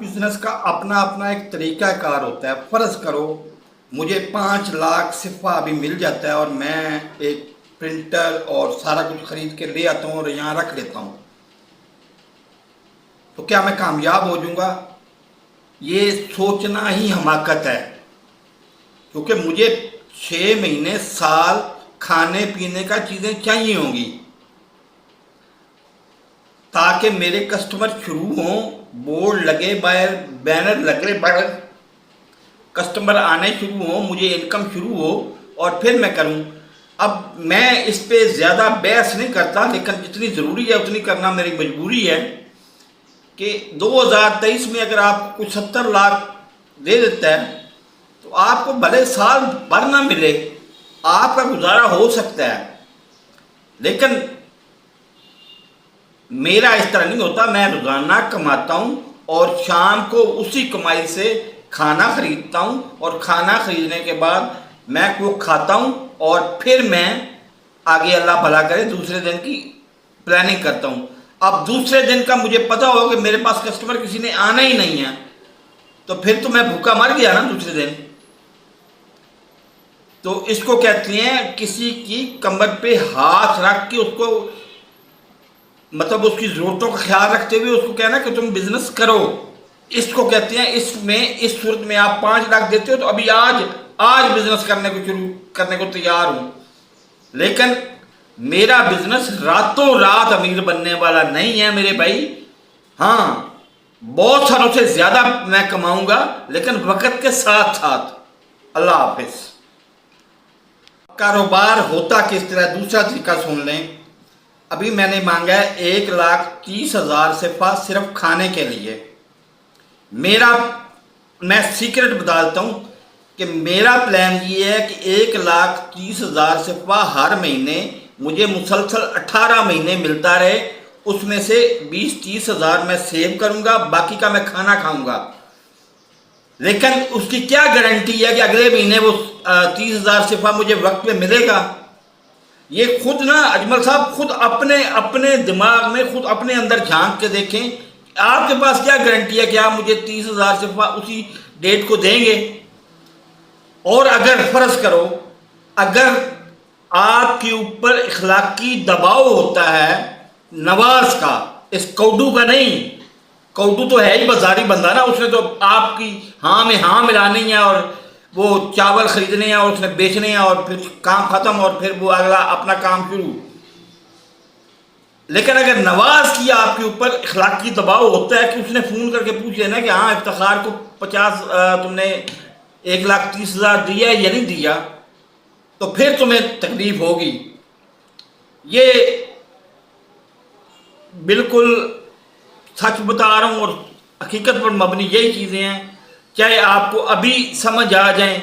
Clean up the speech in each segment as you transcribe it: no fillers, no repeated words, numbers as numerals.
Business का अपना अपना एक तरीका कार होता है। फ़र्ज़ करो मुझे 5 लाख सिफा अभी मिल जाता है और मैं एक प्रिंटर और सारा कुछ ख़रीद के ले आता हूँ और यहाँ रख लेता हूँ, तो क्या मैं कामयाब हो जाऊँगा? ये सोचना ही हमाकत है, क्योंकि मुझे 6 महीने साल खाने पीने का चीज़ें चाहिए होंगी ताकि मेरे कस्टमर शुरू हों, बोर्ड लगे बाहर, बैनर लगे बाहर, कस्टमर आने शुरू हों, मुझे इनकम शुरू हो और फिर मैं करूं। अब मैं इस पे ज़्यादा बहस नहीं करता, लेकिन जितनी ज़रूरी है उतनी करना मेरी मजबूरी है कि 2023 में अगर आप कुछ 70 लाख दे देता है तो आपको भले साल भर ना मिले, आपका गुजारा हो सकता है। लेकिन मेरा इस तरह नहीं होता, मैं रोज़ाना कमाता हूँ और शाम को उसी कमाई से खाना ख़रीदता हूँ और खाना ख़रीदने के बाद मैं वो खाता हूँ और फिर मैं आगे अल्लाह भला करे दूसरे दिन की प्लानिंग करता हूँ। अब दूसरे दिन का मुझे पता होगा कि मेरे पास कस्टमर किसी ने आना ही नहीं है, तो फिर तो मैं भूखा मर गया ना दूसरे दिन। तो इसको कहते हैं किसी की कमर पे हाथ रख के उसको, मतलब उसकी ज़रूरतों का ख्याल रखते हुए उसको कहना कि तुम बिजनेस करो। इसको कहते हैं, इसमें इस सूरत में आप 5 लाख देते हो तो अभी आज बिजनेस करने को शुरू करने को तैयार हूँ, लेकिन मेरा बिजनेस रातों रात अमीर बनने वाला नहीं है मेरे भाई। हाँ, बहुत सालों से ज़्यादा मैं कमाऊँगा, लेकिन वक्त के साथ साथ। अल्लाह हाफिज़। कारोबार होता किस तरह, दूसरा तरीका सुन लें। अभी मैंने मांगा है 1,30,000 सिफा सिर्फ खाने के लिए। मैं सीक्रेट बता देता हूँ कि मेरा प्लान ये है कि 1,30,000 सिफा हर महीने मुझे मुसलसल 18 महीने मिलता रहे। उसमें से 20-30 हज़ार मैं सेव करूँगा, बाकी का मैं खाना खाऊँगा। लेकिन उसकी क्या गारंटी है कि अगले महीने वो 30,000 सिफा मुझे वक्त पे मिलेगा? ये खुद ना अजमल साहब, खुद अपने दिमाग में खुद अपने अंदर झांक के देखें, आपके पास क्या गारंटी है कि आप मुझे 30,000 सिफा उसी डेट को देंगे? और अगर फ़र्ज़ करो अगर आपके ऊपर इखलाकी दबाव होता है नवाज का, इस कौडू का नहीं, कौडू तो है ही बाजारी बंदा ना, उसने तो आपकी हाँ में हाँ मिलानी है और वो चावल ख़रीदने हैं और उसने बेचने हैं और फिर काम ख़त्म और फिर वो अगला अपना काम शुरू। लेकिन अगर नवाज की आपके ऊपर इखलाकी दबाव होता है कि उसने फ़ोन करके पूछ लेना कि हाँ इफ्तिखार को 50 तुमने 1,30,000 दिया या नहीं दिया, तो फिर तुम्हें तकलीफ होगी। ये बिल्कुल सच बता रहा हूँ और हकीकत पर मबनी यही चीज़ें हैं। चाहे आपको अभी समझ आ जाए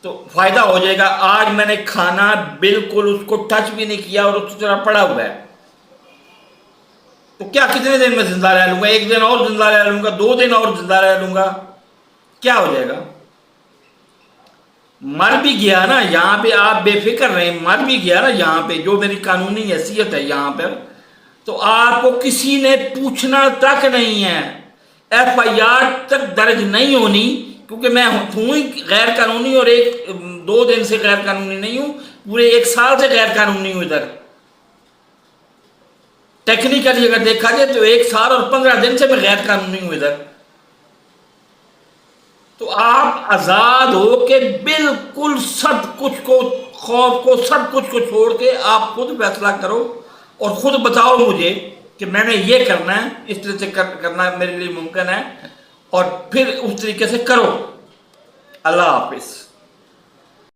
तो फ़ायदा हो जाएगा। आज मैंने खाना बिल्कुल उसको टच भी नहीं किया और उस तरह पड़ा हुआ है, तो क्या कितने दिन में ज़िंदा रह लूँगा? 1 दिन और ज़िंदा रह लूँगा, 2 दिन और ज़िंदा रह लूँगा, क्या हो जाएगा? मर भी गया ना यहाँ पे, आप बेफिक्र रहें, मर भी गया ना यहाँ पे, जो मेरी कानूनी हैसियत है यहाँ पर, तो आपको किसी ने पूछना तक नहीं है, FIR तक दर्ज नहीं होनी, क्योंकि मैं हूँ ही गैर कानूनी और 1-2 दिन से गैर कानूनी नहीं हूँ, पूरे 1 साल से गैर कानूनी हूँ इधर। टेक्निकली अगर देखा जाए तो 1 साल और 15 दिन से मैं गैर कानूनी हूँ इधर। तो आप आज़ाद हो के बिल्कुल सब कुछ को, खौफ को, सब कुछ को छोड़ के आप खुद फैसला करो और ख़ुद बताओ मुझे कि मैंने ये करना है, इस तरह से करना मेरे लिए मुमकिन है, और फिर उस तरीके से करो। अल्लाह हाफिज़।